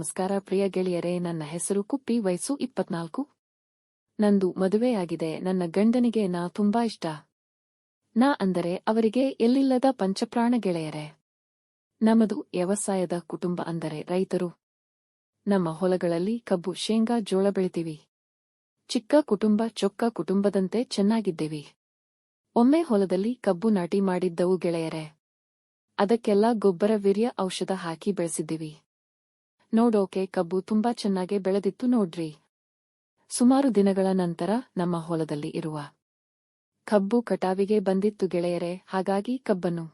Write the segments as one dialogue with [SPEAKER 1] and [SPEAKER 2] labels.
[SPEAKER 1] ನಮಸ್ಕಾರ ಪ್ರಿಯ ಗೆಳೆಯರೇ, ನನ್ನ ಹೆಸರು ಕುಪ್ಪಿ, ವಯಸ್ಸು 24. ನಂದು ಮದುವೆಯಾಗಿದೆ. ನನ್ನ ಗಂಡನಿಗೆ ನಾ ತುಂಬಾ ಇಷ್ಟ. ನಾ ಅಂದರೆ ಅವರಿಗೆ ಎಲ್ಲಿಲ್ಲದ ಪಂಚಪ್ರಾಣ ಗೆಳೆಯರೇ. ನಮ್ಮದು ವ್ಯವಸಾಯದ ಕುಟುಂಬ, ಅಂದರೆ ರೈತರು. ನಮ್ಮ ಹೊಲಗಳಲ್ಲಿ ಕಬ್ಬು, ಶೇಂಗಾ, ಜೋಳ ಬೆಳಿತೀವಿ. ಚಿಕ್ಕ ಕುಟುಂಬ, ಚೊಕ್ಕ ಕುಟುಂಬದಂತೆ ಚೆನ್ನಾಗಿದ್ದೇವಿ. ಒಮ್ಮೆ ಹೊಲದಲ್ಲಿ ಕಬ್ಬು ನಾಟಿ ಮಾಡಿದ್ದವು ಗೆಳೆಯರೇ. ಅದಕ್ಕೆಲ್ಲ ಗೊಬ್ಬರ, ವೀರ್ಯ, ಔಷಧ ಹಾಕಿ ಬೆಳೆಸಿದ್ದೀವಿ. ನೋಡೋಕೆ ಕಬ್ಬು ತುಂಬಾ ಚೆನ್ನಾಗೆ ಬೆಳೆದಿತ್ತು ನೋಡ್ರಿ. ಸುಮಾರು ದಿನಗಳ ನಂತರ ನಮ್ಮ ಹೊಲದಲ್ಲಿ ಇರುವ ಕಬ್ಬು ಕಟಾವಿಗೆ ಬಂದಿತ್ತು ಗೆಳೆಯರೇ. ಹಾಗಾಗಿ ಕಬ್ಬನ್ನು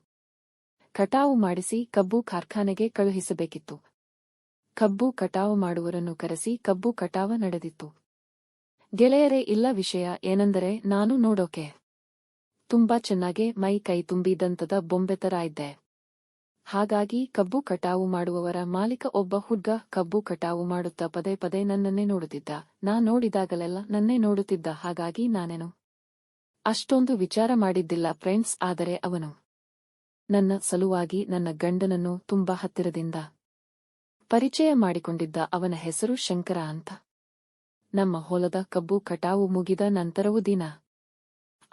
[SPEAKER 1] ಕಟಾವು ಮಾಡಿಸಿ ಕಬ್ಬು ಕಾರ್ಖಾನೆಗೆ ಕಳುಹಿಸಬೇಕಿತ್ತು. ಕಬ್ಬು ಕಟಾವು ಮಾಡುವರನ್ನು ಕರೆಸಿ ಕಬ್ಬು ಕಟಾವ ನಡೆದಿತ್ತು ಗೆಳೆಯರೇ. ಇಲ್ಲ, ವಿಷಯ ಏನೆಂದರೆ ನಾನು ನೋಡೋಕೆ ತುಂಬಾ ಚೆನ್ನಾಗೆ ಮೈ ಕೈ ತುಂಬಿದಂತದ ಬೊಂಬೆ ತರ ಇದ್ದೆ. ಹಾಗಾಗಿ ಕಬ್ಬು ಕಟಾವು ಮಾಡುವವರ ಮಾಲೀಕ ಒಬ್ಬ ಹುಡ್ಗ ಕಬ್ಬು ಕಟಾವು ಮಾಡುತ್ತಾ ಪದೇ ಪದೇ ನನ್ನನ್ನೇ ನೋಡುತ್ತಿದ್ದ. ನಾ ನೋಡಿದಾಗಲೆಲ್ಲ ನನ್ನೇ ನೋಡುತ್ತಿದ್ದ. ಹಾಗಾಗಿ ನಾನೇನು ಅಷ್ಟೊಂದು ವಿಚಾರ ಮಾಡಿದ್ದಿಲ್ಲ ಫ್ರೆಂಡ್ಸ್. ಆದರೆ ಅವನು ನನ್ನ ಸಲುವಾಗಿ ನನ್ನ ಗಂಡನನ್ನು ತುಂಬಾ ಹತ್ತಿರದಿಂದ ಪರಿಚಯ ಮಾಡಿಕೊಂಡಿದ್ದ. ಅವನ ಹೆಸರು ಶಂಕರ ಅಂತ. ನಮ್ಮ ಹೊಲದ ಕಬ್ಬು ಕಟಾವು ಮುಗಿದ ನಂತರವೂ ದಿನ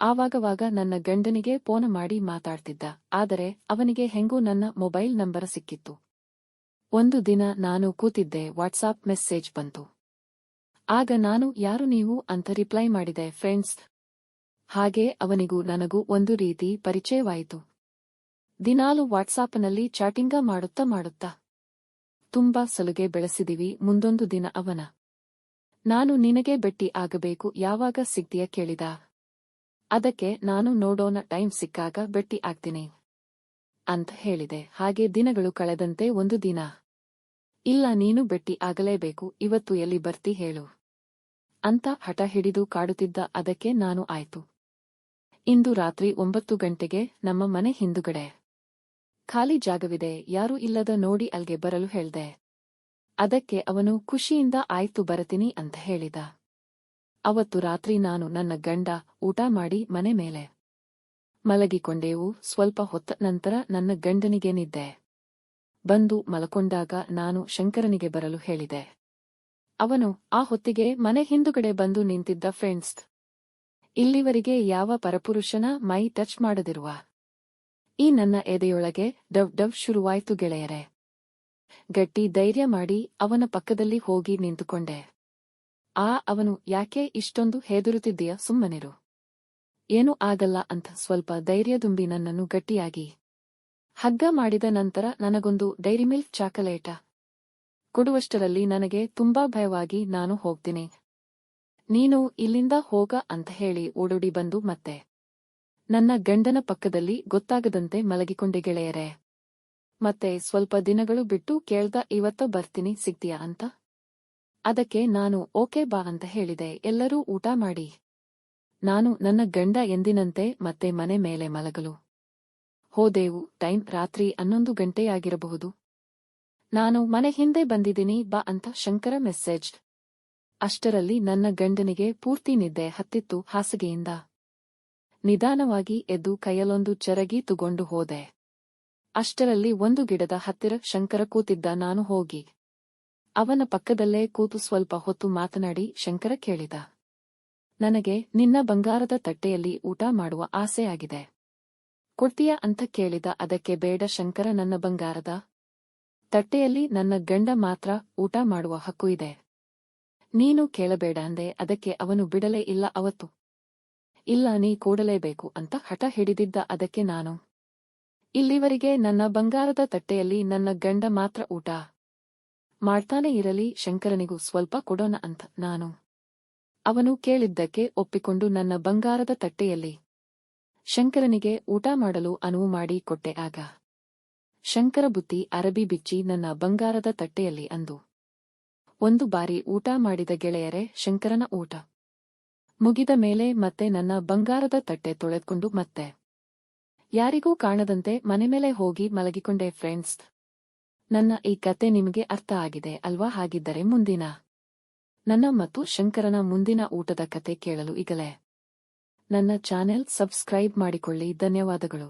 [SPEAKER 1] ಆವಾಗವಾಗ ನನ್ನ ಗಂಡನಿಗೆ ಫೋನ್ ಮಾಡಿ ಮಾತಾಡ್ತಿದ್ದ. ಆದರೆ ಅವನಿಗೆ ಹೆಂಗೂ ನನ್ನ ಮೊಬೈಲ್ ನಂಬರ್ ಸಿಕ್ಕಿತ್ತು. ಒಂದು ದಿನ ನಾನು ಕೂತಿದ್ದೆ, ವಾಟ್ಸಾಪ್ ಮೆಸೇಜ್ ಬಂತು. ಆಗ ನಾನು ಯಾರು ನೀವು ಅಂತ ರಿಪ್ಲೈ ಮಾಡಿದೆ ಫ್ರೆಂಡ್ಸ್. ಹಾಗೆ ಅವನಿಗೂ ನನಗೂ ಒಂದು ರೀತಿ ಪರಿಚಯವಾಯಿತು. ದಿನಾಲು ವಾಟ್ಸಾಪ್ನಲ್ಲಿ ಚಾಟಿಂಗ ಮಾಡುತ್ತಾ ತುಂಬಾ ಸಲುಗೆ ಬೆಳೆಸಿದಿವಿ. ಮುಂದೊಂದು ದಿನ ಅವನ ನಾನು ನಿನಗೆ ಭೇಟಿ ಆಗಬೇಕು, ಯಾವಾಗ ಸಿಗ್ತೀಯ ಕೇಳಿದ. ಅದಕ್ಕೆ ನಾನು ನೋಡೋಣ, ಟೈಮ್ ಸಿಕ್ಕಾಗ ಭೇಟಿ ಆಗ್ತೀನಿ ಅಂತ ಹೇಳಿದೆ. ಹಾಗೆ ದಿನಗಳು ಕಳೆದಂತೆ ಒಂದು ದಿನ, ಇಲ್ಲ ನೀನು ಭೇಟಿ ಆಗಲೇಬೇಕು, ಇವತ್ತು ಎಲ್ಲಿ ಬರ್ತಿ ಹೇಳು ಅಂತ ಹಠ ಹಿಡಿದು ಕಾಡುತ್ತಿದ್ದ. ಅದಕ್ಕೆ ನಾನು ಆಯ್ತು, ಇಂದು ರಾತ್ರಿ 9 ಗಂಟೆಗೆ ನಮ್ಮ ಮನೆ ಹಿಂದುಗಡೆ ಖಾಲಿ ಜಾಗವಿದೆ, ಯಾರೂ ಇಲ್ಲದ ನೋಡಿ ಅಲ್ಗೆ ಬರಲು ಹೇಳ್ದೆ. ಅದಕ್ಕೆ ಅವನು ಖುಷಿಯಿಂದ ಆಯ್ತು ಬರತೀನಿ ಅಂತ ಹೇಳಿದ. ಅವತ್ತು ರಾತ್ರಿ ನಾನು ನನ್ನ ಗಂಡ ಊಟ ಮಾಡಿ ಮನೆ ಮೇಲೆ ಮಲಗಿಕೊಂಡೆವು. ಸ್ವಲ್ಪ ಹೊತ್ತ ನಂತರ ನನ್ನ ಗಂಡನಿಗೆ ನಿದ್ದೆ ಬಂದು ಮಲಕೊಂಡಾಗ ನಾನು ಶಂಕರನಿಗೆ ಬರಲು ಹೇಳಿದೆ. ಅವನು ಆ ಹೊತ್ತಿಗೆ ಮನೆ ಹಿಂದುಗಡೆ ಬಂದು ನಿಂತಿದ್ದ ಫ್ರೆಂಡ್ಸ್. ಇಲ್ಲಿವರೆಗೆ ಯಾವ ಪರಪುರುಷನ ಮೈ ಟಚ್ ಮಾಡದಿರುವ ಈ ನನ್ನ ಎದೆಯೊಳಗೆ ಡವ್ ಡವ್ ಶುರುವಾಯ್ತು ಗೆಳೆಯರೇ. ಗಟ್ಟಿ ಧೈರ್ಯ ಮಾಡಿ ಅವನ ಪಕ್ಕದಲ್ಲಿ ಹೋಗಿ ನಿಂತುಕೊಂಡೆ. ಅವನು ಯಾಕೆ ಇಷ್ಟೊಂದು ಹೆದರುತ್ತಿದ್ದೀಯ, ಸುಮ್ಮನಿರು, ಏನೂ ಆಗಲ್ಲ ಅಂತ ಸ್ವಲ್ಪ ಧೈರ್ಯ ತುಂಬಿ ನನ್ನನ್ನು ಗಟ್ಟಿಯಾಗಿ ಹಗ್ಗ ಮಾಡಿದ ನಂತರ ನನಗೊಂದು ಡೈರಿ ಮಿಲ್ಕ್ ಚಾಕಲೇಟ ಕೊಡುವಷ್ಟರಲ್ಲಿ ನನಗೆ ತುಂಬಾ ಭಯವಾಗಿ ನಾನು ಹೋಗ್ತೀನಿ, ನೀನು ಇಲ್ಲಿಂದ ಹೋಗ ಅಂತ ಹೇಳಿ ಓಡೋಡಿ ಬಂದು ಮತ್ತೆ ನನ್ನ ಗಂಡನ ಪಕ್ಕದಲ್ಲಿ ಗೊತ್ತಾಗದಂತೆ ಮಲಗಿಕೊಂಡೆ ಗೆಳೆಯರೇ. ಮತ್ತೆ ಸ್ವಲ್ಪ ದಿನಗಳು ಬಿಟ್ಟು ಕೇಳ್ದ, ಇವತ್ತ ಬರ್ತೀನಿ ಸಿಗ್ತೀಯಾ ಅಂತ. ಅದಕ್ಕೆ ನಾನು ಓಕೆ ಬಾ ಅಂತ ಹೇಳಿದೆ. ಎಲ್ಲರೂ ಊಟ ಮಾಡಿ ನಾನು ನನ್ನ ಗಂಡ ಎಂದಿನಂತೆ ಮತ್ತೆ ಮನೆ ಮೇಲೆ ಮಲಗಲು ಹೋದೆವು. ಟೈಮ್ ರಾತ್ರಿ 11 ಗಂಟೆಯಾಗಿರಬಹುದು. ನಾನು ಮನೆ ಹಿಂದೆ ಬಂದಿದ್ದೀನಿ ಬಾ ಅಂತ ಶಂಕರ ಮೆಸೇಜ್. ಅಷ್ಟರಲ್ಲಿ ನನ್ನ ಗಂಡನಿಗೆ ಪೂರ್ತಿ ನಿದ್ದೆ ಹತ್ತಿತ್ತು. ಹಾಸಿಗೆಯಿಂದ ನಿಧಾನವಾಗಿ ಎದ್ದು ಕೈಯಲ್ಲೊಂದು ಚರಗಿ ತಗೊಂಡು ಹೋದೆ. ಅಷ್ಟರಲ್ಲಿ ಒಂದು ಗಿಡದ ಹತ್ತಿರ ಶಂಕರ ಕೂತಿದ್ದ. ನಾನು ಹೋಗಿ ಅವನ ಪಕ್ಕದಲ್ಲೇ ಕೂತು ಸ್ವಲ್ಪ ಹೊತ್ತು ಮಾತನಾಡಿ ಶಂಕರ ಕೇಳಿದ, ನನಗೆ ನಿನ್ನ ಬಂಗಾರದ ತಟ್ಟೆಯಲ್ಲಿ ಊಟ ಮಾಡುವ ಆಸೆ ಆಗಿದೆ, ಕೊಡ್ತೀಯಾ ಅಂತ ಕೇಳಿದ. ಅದಕ್ಕೆ ಬೇಡ ಶಂಕರ, ನನ್ನ ಬಂಗಾರದ ತಟ್ಟೆಯಲ್ಲಿ ನನ್ನ ಗಂಡ ಮಾತ್ರ ಊಟ ಮಾಡುವ ಹಕ್ಕು ಇದೆ, ನೀನು ಕೇಳಬೇಡ ಅಂದೆ. ಅದಕ್ಕೆ ಅವನು ಬಿಡಲೇ ಇಲ್ಲ ಅವತ್ತು. ಇಲ್ಲ, ನೀ ಕೊಡಲೇಬೇಕು ಅಂತ ಹಠ ಹಿಡಿದಿದ್ದ. ಅದಕ್ಕೆ ನಾನು ಇಲ್ಲಿವರೆಗೆ ನನ್ನ ಬಂಗಾರದ ತಟ್ಟೆಯಲ್ಲಿ ನನ್ನ ಗಂಡ ಮಾತ್ರ ಊಟ ಮಾಡ್ತಾನೆ ಇರಲಿ, ಶಂಕರನಿಗೂ ಸ್ವಲ್ಪ ಕೊಡೋಣ ಅಂತ ನಾನು ಅವನು ಕೇಳಿದ್ದಕ್ಕೆ ಒಪ್ಪಿಕೊಂಡು ನನ್ನ ಬಂಗಾರದ ತಟ್ಟೆಯಲ್ಲಿ ಶಂಕರನಿಗೆ ಊಟ ಮಾಡಲು ಅನುವು ಮಾಡಿ ಕೊಟ್ಟೆ. ಆಗ ಶಂಕರ ಬುತ್ತಿ ಅರಬಿ ಬಿಚ್ಚಿ ನನ್ನ ಬಂಗಾರದ ತಟ್ಟೆಯಲ್ಲಿ ಅಂದು ಒಂದು ಬಾರಿ ಊಟ ಮಾಡಿದ ಗೆಳೆಯರೇ. ಶಂಕರನ ಊಟ ಮುಗಿದ ಮೇಲೆ ಮತ್ತೆ ನನ್ನ ಬಂಗಾರದ ತಟ್ಟೆ ತೊಳೆದುಕೊಂಡು ಮತ್ತೆ ಯಾರಿಗೂ ಕಾಣದಂತೆ ಮನೆ ಮೇಲೆ ಹೋಗಿ ಮಲಗಿಕೊಂಡೆ ಫ್ರೆಂಡ್ಸ್. ನನ್ನ ಈ ಕತೆ ನಿಮಗೆ ಅರ್ಥ ಆಗಿದೆ ಅಲ್ವಾ? ಹಾಗಿದ್ದರೆ ಮುಂದಿನ ನನ್ನ ಮತ್ತು ಶಂಕರನ ಮುಂದಿನ ಊಟದ ಕತೆ ಕೇಳಲು ಈಗಲೇ ನನ್ನ ಚಾನೆಲ್ ಸಬ್ಸ್ಕ್ರೈಬ್ ಮಾಡಿಕೊಳ್ಳಿ. ಧನ್ಯವಾದಗಳು.